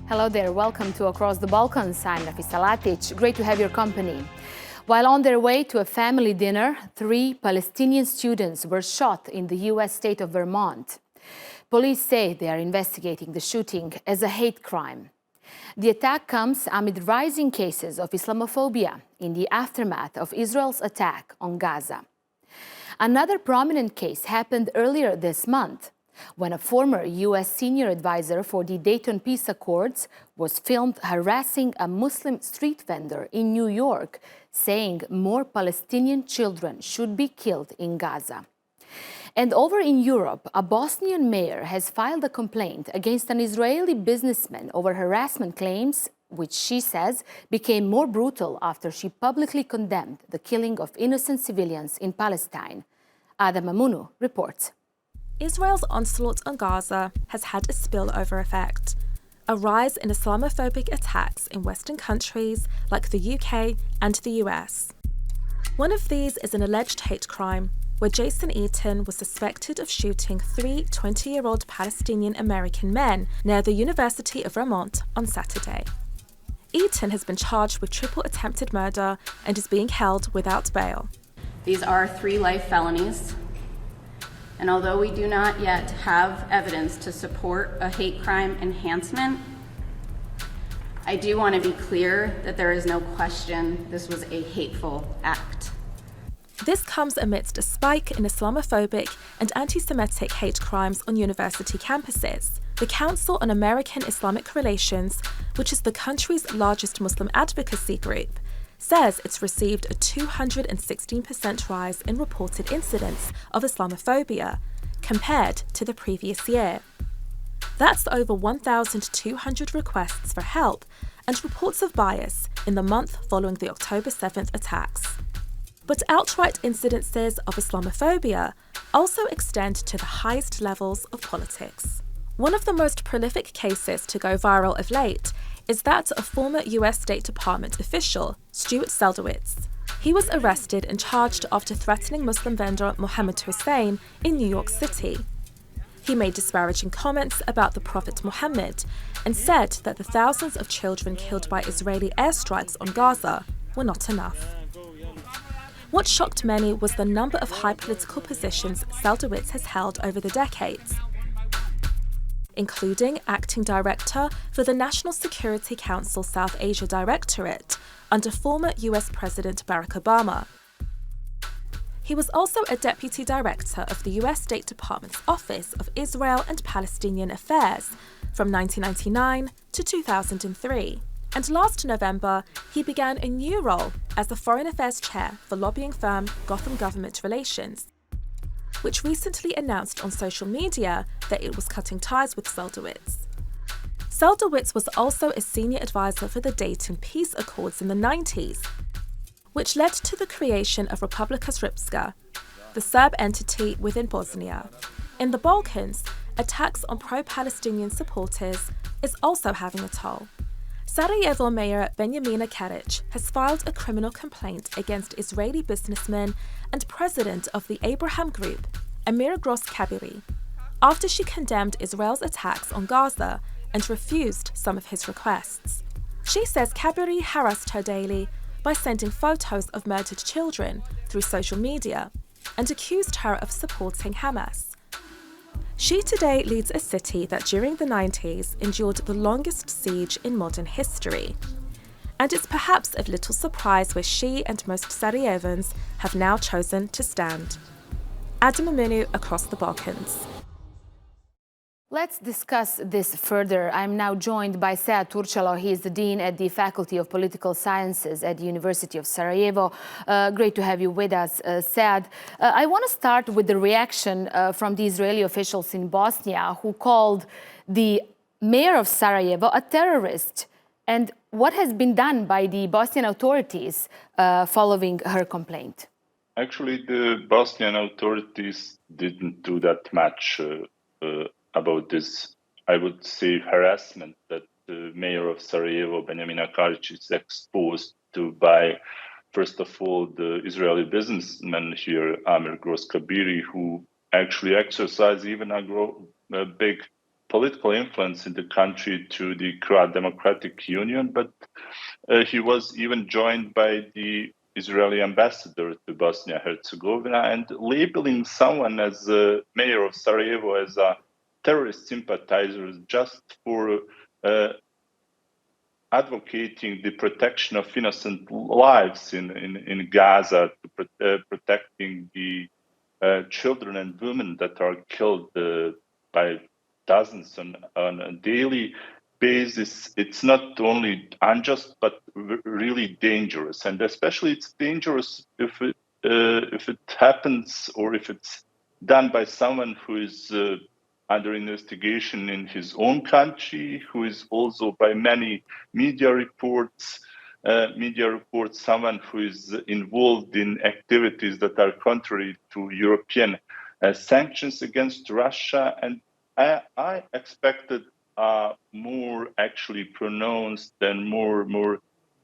Hello there, welcome to Across the Balkans. I'm Nafisa Latic. Great to have your company. While on their way to a family dinner, 3 Palestinian students were shot in the US state of Vermont. Police say they are investigating the shooting as a hate crime. The attack comes amid rising cases of Islamophobia in the aftermath of Israel's attack on Gaza. Another prominent case happened earlier this month, when a former US senior advisor for the Dayton peace accords was filmed harassing a Muslim street vendor in New York, saying more Palestinian children should be killed in Gaza. And over in Europe, a Bosnian mayor has filed a complaint against an Israeli businessman over harassment claims, which she says became more brutal after she publicly condemned the killing of innocent civilians in Palestine. Adama Munu reports. Israel's onslaught on Gaza has had a spillover effect. A rise in Islamophobic attacks in Western countries like the UK and the US. One of these is an alleged hate crime where Jason Eaton was suspected of shooting 3 20-year-old Palestinian American men near the University of Vermont on Saturday. Eaton has been charged with triple attempted murder and is being held without bail. These are 3 life felonies. And although we do not yet have evidence to support a hate crime enhancement, I do want to be clear that there is no question this was a hateful act. This comes amidst a spike in Islamophobic and anti-Semitic hate crimes on university campuses. The Council on American Islamic Relations, which is the country's largest Muslim advocacy group, says it's received a 216% rise in reported incidents of Islamophobia compared to the previous year. That's over 1,200 requests for help and reports of bias in the month following the October 7th attacks. But outright incidences of Islamophobia also extend to the highest levels of politics. One of the most prolific cases to go viral of late is that of former US State Department official Stuart Seldowitz. He was arrested and charged after threatening Muslim vendor Mohammed Hussein in New York City. He made disparaging comments about the Prophet Muhammad and said that the thousands of children killed by Israeli airstrikes on Gaza were not enough. What shocked many was the number of high political positions Seldowitz has held over the decades, including acting director for the National Security Council South Asia Directorate under former US President Barack Obama. He was also a deputy director of the US State Department's Office of Israel and Palestinian Affairs from 1999 to 2003. And last November, he began a new role as the Foreign Affairs Chair for lobbying firm Gotham Government Relations, which recently announced on social media that it was cutting ties with Seldowitz. Seldowitz was also a senior advisor for the Dayton peace accords in the 90s, which led to the creation of Republika Srpska, the Serb entity within Bosnia. In the Balkans, attacks on pro-Palestinian supporters is also having a toll. Sarajevo Mayor Benjamina Karic has filed a criminal complaint against Israeli businessman and president of the Abraham Group, Amir Gross-Kabiri, after she condemned Israel's attacks on Gaza and refused some of his requests. She says Kabiri harassed her daily by sending photos of murdered children through social media and accused her of supporting Hamas. She today leads a city that during the 90s endured the longest siege in modern history. And it's perhaps of little surprise where she and most Sarajevans have now chosen to stand. Adama Munu, Across the Balkans. Let's discuss this further. I'm now joined by Sead Turcalo. He is the Dean at the Faculty of Political Sciences at the University of Sarajevo. Great to have you with us, Sead. I want to start with the reaction from the Israeli officials in Bosnia who called the mayor of Sarajevo a terrorist. And what has been done by the Bosnian authorities following her complaint? Actually, the Bosnian authorities didn't do that much about this, I would say, harassment that the mayor of Sarajevo, Benjamina Karic, is exposed to by, first of all, the Israeli businessman here, Amir Gross-Kabiri, who actually exercised even a big political influence in the country to the Croat Democratic Union, but he was even joined by the Israeli ambassador to Bosnia-Herzegovina, and labeling someone as a mayor of Sarajevo as a terrorist sympathizer just for advocating the protection of innocent lives in Gaza, protecting the children and women that are killed by dozens on a daily basis. It's not only unjust, but really dangerous. And especially it's dangerous if it happens or if it's done by someone who is under investigation in his own country, who is also by many media reports, someone who is involved in activities that are contrary to European sanctions against Russia. And I expected a more actually pronounced and more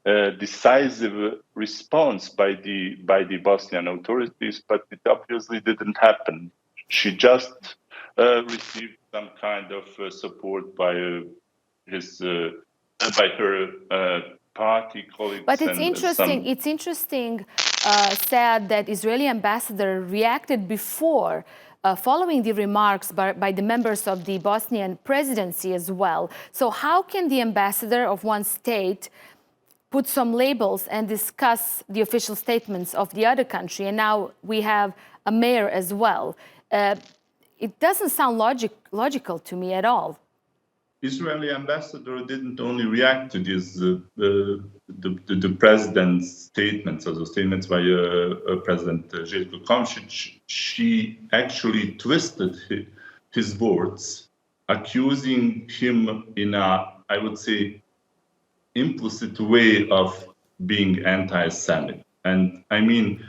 decisive response by the Bosnian authorities, but it obviously didn't happen. She just received some kind of support by her party colleagues. But it's interesting. It's interesting, said that Israeli ambassador reacted before, following the remarks by the members of the Bosnian presidency as well. So how can the ambassador of one state put some labels and discuss the official statements of the other country? And now we have a mayor as well. It doesn't sound logical to me at all. Israeli ambassador didn't only react to this, the president's statements, also statements by President Željko Komšić. She actually twisted his words, accusing him in a, I would say, implicit way of being anti-Semitic. And I mean,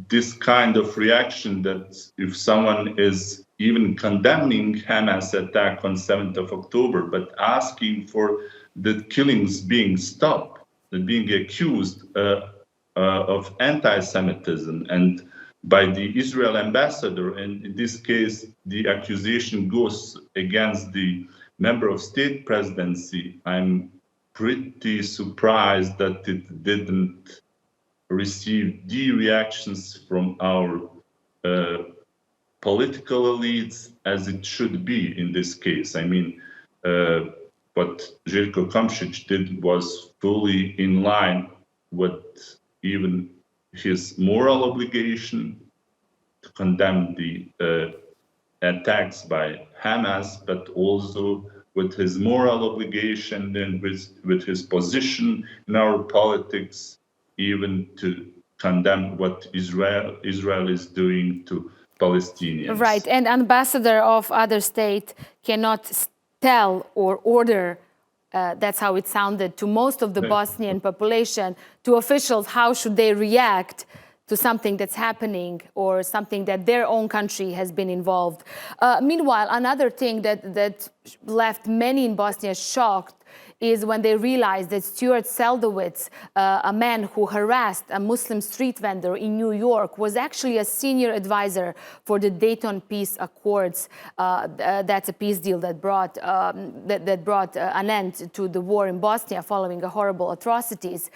this kind of reaction that if someone is even condemning Hamas attack on 7th of October, but asking for the killings being stopped, and being accused of anti-Semitism, and by the Israel ambassador, and in this case, the accusation goes against the member of state presidency, I'm pretty surprised that it didn't receive the reactions from our political elites as it should be in this case. I mean, what Željko Komšić did was fully in line with even his moral obligation to condemn the attacks by Hamas, but also with his moral obligation and with his position in our politics, even to condemn what Israel is doing to Palestinians. Right, and ambassador of other state cannot tell or order, that's how it sounded, to most of the Bosnian population, to officials, how should they react to something that's happening or something that their own country has been involved. Meanwhile, another thing that left many in Bosnia shocked is when they realized that Stuart Seldowitz, a man who harassed a Muslim street vendor in New York, was actually a senior advisor for the Dayton Peace Accords. That's a peace deal that brought an end to the war in Bosnia following the horrible atrocities.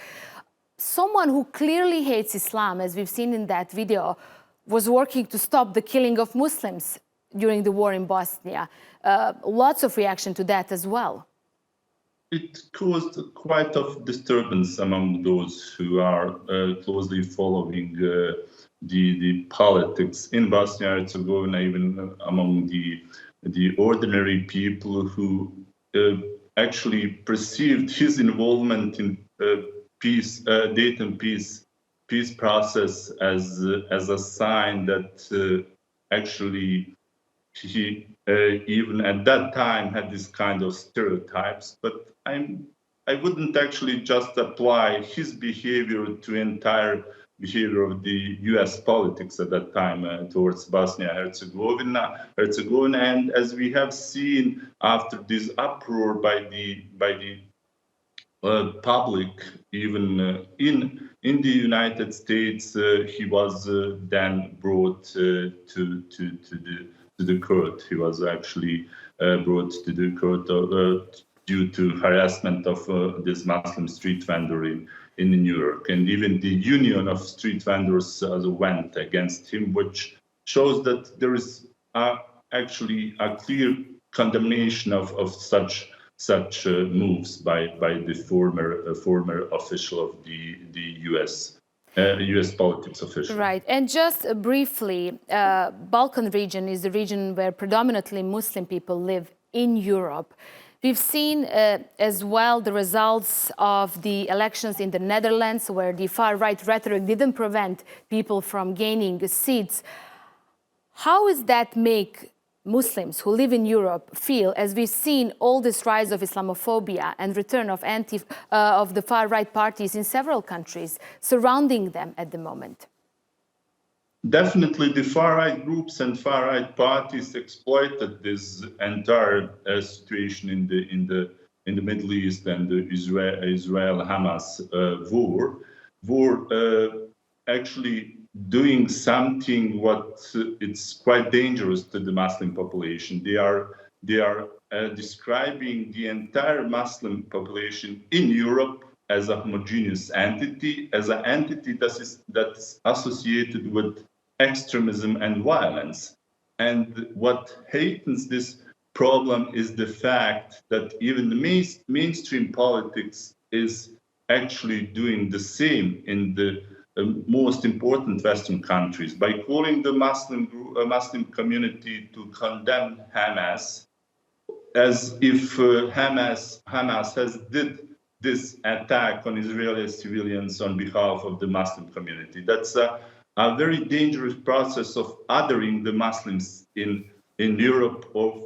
Someone who clearly hates Islam, as we've seen in that video, was working to stop the killing of Muslims during the war in Bosnia. Lots of reaction to that as well. It caused quite of disturbance among those who are closely following the politics in Bosnia-Herzegovina, even among the ordinary people who actually perceived his involvement in Dayton peace process as a sign that actually he even at that time had this kind of stereotypes. But I wouldn't actually just apply his behavior to entire behavior of the U.S. politics at that time towards Bosnia-Herzegovina. And as we have seen after this uproar by the public, even in the United States, he was then brought to to the court. He was actually brought to the court due to harassment of this Muslim street vendor in New York. And even the Union of Street Vendors went against him, which shows that there is actually a clear condemnation of such moves by the former official of the U.S. politics official. Right. And just briefly, Balkan region is the region where predominantly Muslim people live in Europe. We've seen as well the results of the elections in the Netherlands, where the far-right rhetoric didn't prevent people from gaining seats. How does that make Muslims who live in Europe feel, as we've seen all this rise of Islamophobia and return of the far-right parties in several countries surrounding them at the moment? Definitely, the far-right groups and far-right parties exploited this entire situation in the Middle East and the Israel-Hamas war, actually doing something what it's quite dangerous to the Muslim population. They are describing the entire Muslim population in Europe as a homogeneous entity, as an entity that's associated with extremism and violence. And what heightens this problem is the fact that even the mainstream politics is actually doing the same in the most important Western countries by calling the Muslim community to condemn Hamas, as if Hamas has did this attack on Israeli civilians on behalf of the Muslim community. That's a very dangerous process of othering the Muslims in Europe, of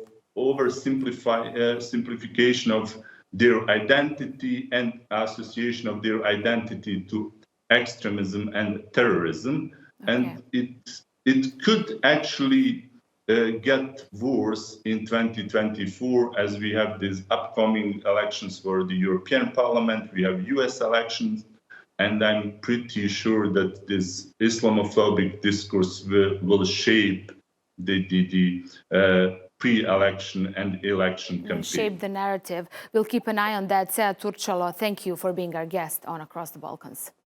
simplification of their identity and association of their identity to extremism and terrorism. Okay. And it could actually get worse in 2024, as we have these upcoming elections for the European Parliament, we have US elections, and I'm pretty sure that this Islamophobic discourse will shape the pre-election and election campaign. Shape the narrative. We'll keep an eye on that. Sead Turčalo, thank you for being our guest on Across the Balkans.